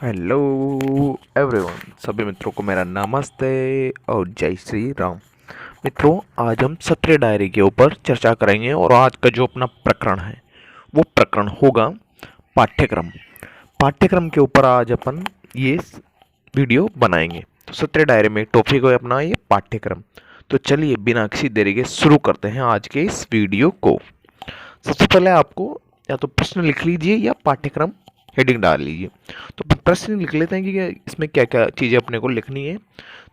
Hello everyone, सभी मित्रों को मेरा नमस्ते और जय श्री राम। मित्रों, आज हम सत्र डायरी के ऊपर चर्चा करेंगे और आज का जो अपना प्रकरण है वो प्रकरण होगा पाठ्यक्रम। पाठ्यक्रम के ऊपर आज अपन ये वीडियो बनाएंगे। तो सत्र डायरी में टॉपिक है अपना ये पाठ्यक्रम। तो चलिए बिना किसी देरी के शुरू करते हैं आज के इस वीडियो को। सबसे पहले आपको या तो प्रश्न लिख लीजिए या पाठ्यक्रम हेडिंग डाल लीजिए। तो प्रश्न लिख लेते हैं कि इसमें क्या क्या चीज़ें अपने को लिखनी है।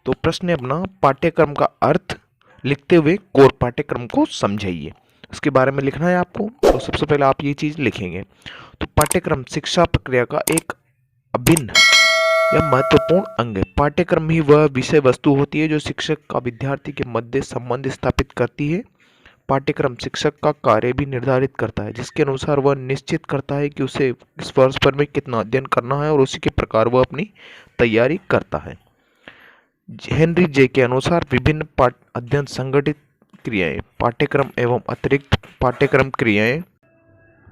तो प्रश्न है अपना, पाठ्यक्रम का अर्थ लिखते हुए कोर पाठ्यक्रम को समझाइए। उसके बारे में लिखना है आपको। तो सबसे पहले आप ये चीज़ लिखेंगे। तो पाठ्यक्रम शिक्षा प्रक्रिया का एक अभिन्न या महत्वपूर्ण अंग है। पाठ्यक्रम ही वह विषय वस्तु होती है जो शिक्षक का विद्यार्थी के मध्य संबंध स्थापित करती है। पाठ्यक्रम शिक्षक का कार्य भी निर्धारित करता है, जिसके अनुसार वह निश्चित करता है कि उसे इस वर्ष भर में कितना अध्ययन करना है और उसी के प्रकार वह अपनी तैयारी करता है। हेनरी जे के अनुसार विभिन्न अध्ययन संगठित क्रियाएं, पाठ्यक्रम एवं अतिरिक्त पाठ्यक्रम क्रियाएं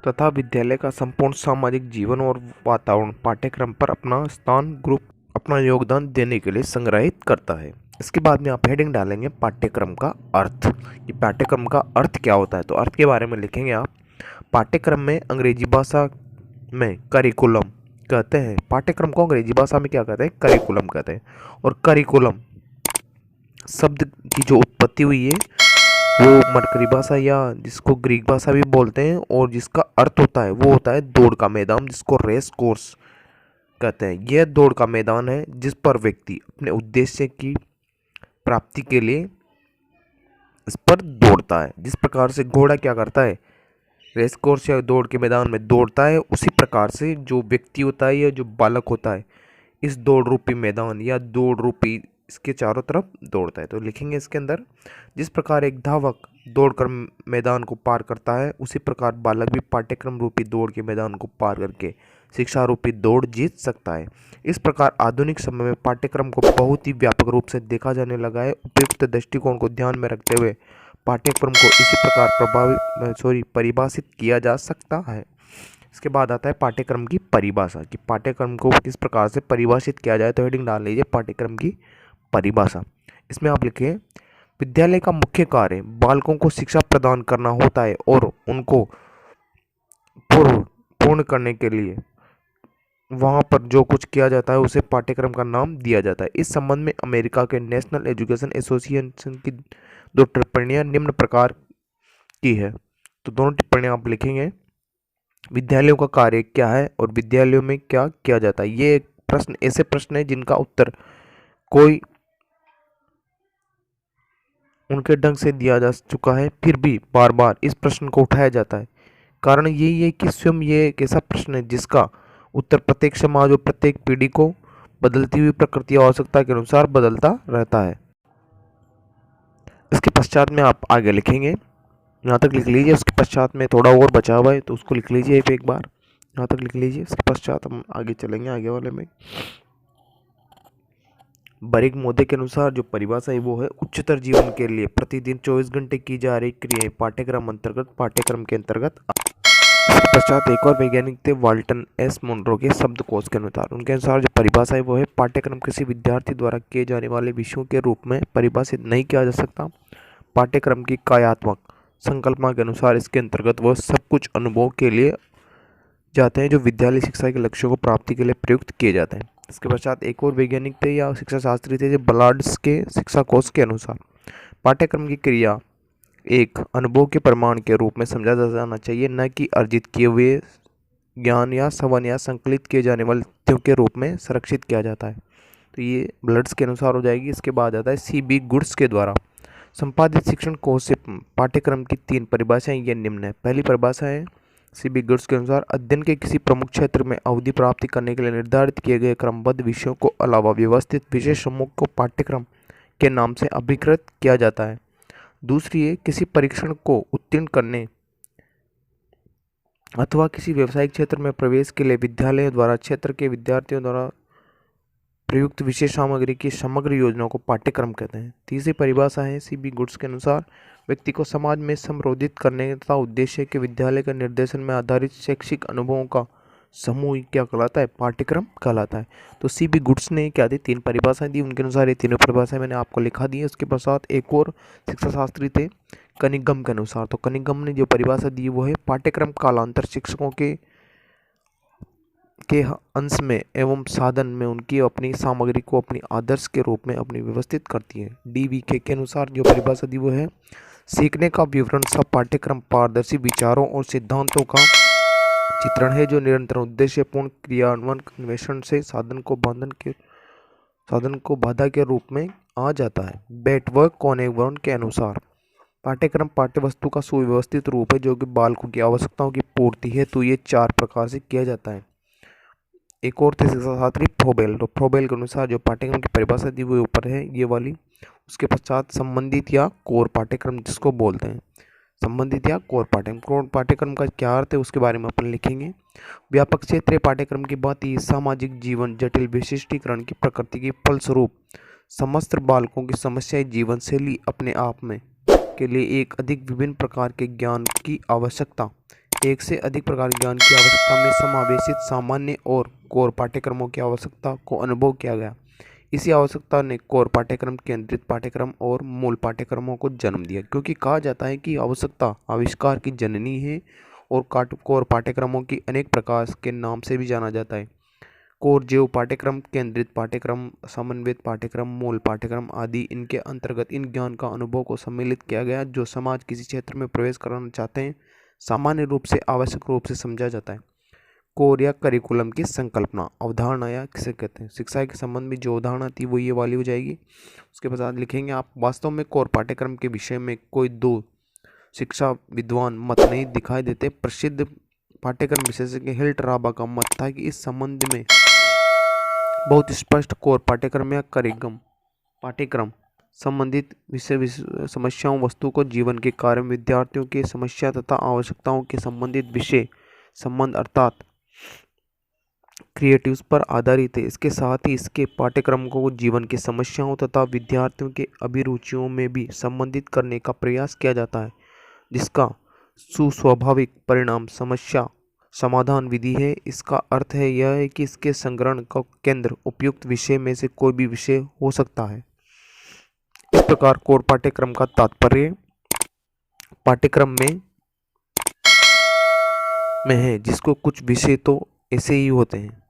तथा विद्यालय का संपूर्ण सामाजिक जीवन और वातावरण पाठ्यक्रम पर अपना स्थान ग्रुप अपना योगदान देने के लिए संग्रहित करता है। इसके बाद में आप हेडिंग डालेंगे पाठ्यक्रम का अर्थ। ये पाठ्यक्रम का अर्थ क्या होता है, तो अर्थ के बारे में लिखेंगे आप। पाठ्यक्रम में अंग्रेजी भाषा में करिकुलम कहते हैं। पाठ्यक्रम को अंग्रेजी भाषा में क्या कहते हैं? करिकुलम कहते हैं। और करिकुलम शब्द की जो उत्पत्ति हुई है वो मरकरी भाषा या जिसको ग्रीक भाषा भी बोलते हैं, और जिसका अर्थ होता है वो होता है दौड़ का मैदान, जिसको रेस कोर्स कहते हैं। यह दौड़ का मैदान है जिस पर व्यक्ति अपने उद्देश्य की प्राप्ति के लिए इस पर दौड़ता है। जिस प्रकार से घोड़ा क्या करता है, रेस कोर्स या दौड़ के मैदान में दौड़ता है, उसी प्रकार से जो व्यक्ति होता है या जो बालक होता है इस दौड़ रूपी मैदान या दौड़ रूपी इसके चारों तरफ दौड़ता है। तो लिखेंगे इसके अंदर, जिस प्रकार एक धावक दौड़कर मैदान को पार करता है, उसी प्रकार बालक भी पाठ्यक्रम रूपी दौड़ के मैदान को पार करके शिक्षा रूपी दौड़ जीत सकता है। इस प्रकार आधुनिक समय में पाठ्यक्रम को बहुत ही व्यापक रूप से देखा जाने लगा है। उपयुक्त दृष्टिकोण को ध्यान में रखते हुए पाठ्यक्रम को इसी प्रकार परिभाषित किया जा सकता है। इसके बाद आता है पाठ्यक्रम की परिभाषा, कि पाठ्यक्रम को किस प्रकार से परिभाषित किया जाए। तो हेडिंग डाल लीजिए पाठ्यक्रम की परिभाषा। इसमें आप लिखें, विद्यालय का मुख्य कार्य बालकों को शिक्षा प्रदान करना होता है और उनको पूर्ण करने के लिए वहाँ पर जो कुछ किया जाता है उसे पाठ्यक्रम का नाम दिया जाता है। इस संबंध में अमेरिका के नेशनल एजुकेशन एसोसिएशन की 2 टिप्पणियां निम्न प्रकार की है। तो दोनों टिप्पणियां आप लिखेंगे, विद्यालयों का कार्य क्या है और विद्यालयों में क्या किया जाता है। ये एक प्रश्न ऐसे प्रश्न है जिनका उत्तर कोई उनके ढंग से दिया जा चुका है, फिर भी बार बार इस प्रश्न को उठाया जाता है। कारण यही है कि स्वयं ये एक ऐसा प्रश्न है जिसका उत्तर प्रत्येक समाज और प्रत्येक पीढ़ी को बदलती हुई प्रकृति और आवश्यकता के अनुसार बदलता रहता है। इसके पश्चात में आप आगे लिखेंगे, यहाँ तक लिख लीजिए। उसके पश्चात में थोड़ा और बचा हुआ है तो उसको लिख लीजिए एक बार, यहाँ तक लिख लीजिए। इसके पश्चात हम आगे चलेंगे आगे वाले में। बरिक मोदे के अनुसार जो परिभाषा है वो है, उच्चतर जीवन के लिए प्रतिदिन 24 घंटे की जा रही क्रियाएं पाठ्यक्रम के अंतर्गत। इसके पश्चात एक और वैज्ञानिक थे वाल्टन एस मोनरो के शब्दकोश के अनुसार। उनके अनुसार जो परिभाषा है वो है, पाठ्यक्रम किसी विद्यार्थी द्वारा किए जाने वाले विषयों के रूप में परिभाषित नहीं किया जा सकता। पाठ्यक्रम की कार्यात्मक संकल्पना के अनुसार इसके अंतर्गत वह सब कुछ अनुभव के लिए जाते हैं जो विद्यालय शिक्षा के लक्ष्यों को प्राप्ति के लिए प्रयुक्त किए जाते हैं। इसके पश्चात एक और वैज्ञानिक थे या शिक्षा शास्त्री थे जो बलार्ड्स के शिक्षा कोश के अनुसार, पाठ्यक्रम की क्रिया एक अनुभव के प्रमाण के रूप में समझा जाना चाहिए, न कि अर्जित किए हुए ज्ञान या सवन या संकलित किए जाने वाले तथ्यों के रूप में संरक्षित किया जाता है। तो ये ब्लड्स के अनुसार हो जाएगी। इसके बाद आता है CB गुड्स के द्वारा संपादित शिक्षण कोश से पाठ्यक्रम की 3 परिभाषाएं ये निम्न है। पहली परिभाषा है CB गुड्स के अनुसार, अध्ययन के किसी प्रमुख क्षेत्र में अवधि प्राप्ति करने के लिए निर्धारित किए गए क्रमबद्ध विषयों को अलावा व्यवस्थित विशेष समूह को पाठ्यक्रम के नाम से अभिकृत किया जाता है। दूसरी है, किसी परीक्षण को उत्तीर्ण करने अथवा किसी व्यावसायिक क्षेत्र में प्रवेश के लिए विद्यालय द्वारा क्षेत्र के विद्यार्थियों द्वारा प्रयुक्त विशेष सामग्री की समग्र योजना को पाठ्यक्रम कहते हैं। तीसरी परिभाषा है CB गुड्स के अनुसार, व्यक्ति को समाज में संबोधित करने तथा उद्देश्य के विद्यालय के निर्देशन में आधारित शैक्षिक अनुभवों का समूह क्या कहलाता है? पाठ्यक्रम कहलाता है। तो सी बी गुड्स ने क्या दी? 3 परिभाषाएं दी। उनके अनुसार ये तीनों परिभाषाएं मैंने आपको लिखा दी है। उसके पश्चात एक और शिक्षा शास्त्री थे कनिंघम के अनुसार। तो कनिंघम ने जो परिभाषा दी वो है पाठ्यक्रम कालांतर शिक्षकों के अंश में एवं साधन में उनकी अपनी सामग्री को अपनी आदर्श के रूप में अपनी व्यवस्थित करती है। डी वी के अनुसार जो परिभाषा दी वो है सीखने का विवरण सब पाठ्यक्रम पारदर्शी विचारों और सिद्धांतों का चित्रण है जो निरंतर उद्देश्यपूर्ण क्रियान्वयन अन्वेषण से साधन को बाधा के रूप में आ जाता है। बेटवर्क कॉनेगवर्न के अनुसार पाठ्यक्रम पाठ्यवस्तु का सुव्यवस्थित रूप है जो कि बालकों की आवश्यकताओं की पूर्ति है। तो ये 4 प्रकार से किया जाता है। एक और थे शिक्षा शास्त्री फ्रोबेल। तो फ्रोबेल के अनुसार जो पाठ्यक्रम की परिभाषा दी वो ऊपर है ये वाली। उसके पश्चात संबंधित या कोर पाठ्यक्रम जिसको बोलते हैं, संबंधित या कोर पाठ्यक्रम। कोर पाठ्यक्रम का क्या अर्थ है उसके बारे में अपन लिखेंगे। व्यापक क्षेत्रीय पाठ्यक्रम की बात ही सामाजिक जीवन जटिल विशिष्टीकरण की प्रकृति के फलस्वरूप समस्त बालकों की समस्याएं जीवन शैली अपने आप में के लिए एक अधिक विभिन्न प्रकार के ज्ञान की आवश्यकता एक से अधिक प्रकार ज्ञान की आवश्यकता में समावेशित सामान्य और कोर पाठ्यक्रमों की आवश्यकता को अनुभव किया गया। इसी आवश्यकता ने कोर पाठ्यक्रम केंद्रित पाठ्यक्रम और मूल पाठ्यक्रमों को जन्म दिया, क्योंकि कहा जाता है कि आवश्यकता आविष्कार की जननी है और कोर पाठ्यक्रमों की अनेक प्रकार के नाम से भी जाना जाता है। कोर जैव पाठ्यक्रम, केंद्रित पाठ्यक्रम, समन्वित पाठ्यक्रम, मूल पाठ्यक्रम आदि इनके अंतर्गत इन ज्ञान का अनुभव को सम्मिलित किया गया जो समाज किसी क्षेत्र में प्रवेश करना चाहते हैं सामान्य रूप से आवश्यक रूप से समझा जाता है। कोर या करिकुलम की संकल्पना, अवधारणा या किसे कहते हैं, शिक्षा के संबंध में जो अवधारणा थी वो ये वाली हो जाएगी। उसके बाद लिखेंगे आप वास्तव में कोर पाठ्यक्रम के विषय में कोई 2 शिक्षा विद्वान मत नहीं दिखाई देते। प्रसिद्ध पाठ्यक्रम विशेषज्ञ हिल्टराबा का मत था कि इस संबंध में बहुत स्पष्ट कोर पाठ्यक्रम या करिकुलम पाठ्यक्रम संबंधित विषय समस्याओं वस्तु को जीवन के कार्य में विद्यार्थियों की समस्या तथा आवश्यकताओं के संबंधित विषय संबंध अर्थात क्रिएटिव्स पर आधारित है। इसके साथ ही इसके पाठ्यक्रम को जीवन की समस्याओं तथा विद्यार्थियों के अभिरुचियों में भी संबंधित करने का प्रयास किया जाता है, जिसका सुस्वाभाविक परिणाम समस्या समाधान विधि है। इसका अर्थ है यह है कि इसके संग्रहण का केंद्र उपयुक्त विषय में से कोई भी विषय हो सकता है। इस प्रकार कोर पाठ्यक्रम का तात्पर्य पाठ्यक्रम में है जिसको कुछ विषय तो ऐसे ही होते हैं।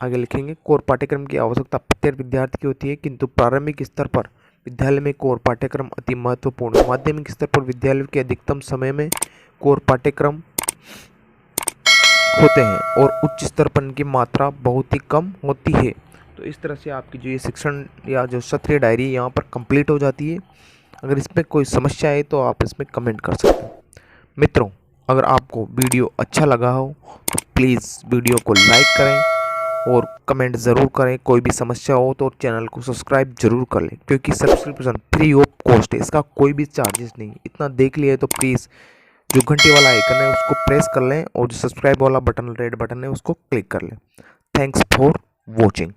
आगे लिखेंगे कोर पाठ्यक्रम की आवश्यकता प्रत्येक विद्यार्थी की होती है, किंतु प्रारंभिक स्तर पर विद्यालय में कोर पाठ्यक्रम अति महत्वपूर्ण है। माध्यमिक स्तर पर विद्यालय के अधिकतम समय में कोर पाठ्यक्रम होते हैं और उच्च स्तर पर इनकी मात्रा बहुत ही कम होती है। तो इस तरह से आपकी जो ये शिक्षण या जो सत्रीय डायरी यहाँ पर कंप्लीट हो जाती है। अगर इसमें कोई समस्या है तो आप इसमें कमेंट कर सकते हैं। मित्रों, अगर आपको वीडियो अच्छा लगा हो तो प्लीज़ वीडियो को लाइक करें और कमेंट ज़रूर करें। कोई भी समस्या हो तो चैनल को सब्सक्राइब जरूर कर लें, क्योंकि सब्सक्रिप्शन फ्री ऑफ कॉस्ट है, इसका कोई भी चार्जेस नहीं। इतना देख लिया तो प्लीज़ जो घंटी वाला आइकन है उसको प्रेस कर लें और जो सब्सक्राइब वाला बटन रेड बटन है उसको क्लिक कर लें। Thanks for watching.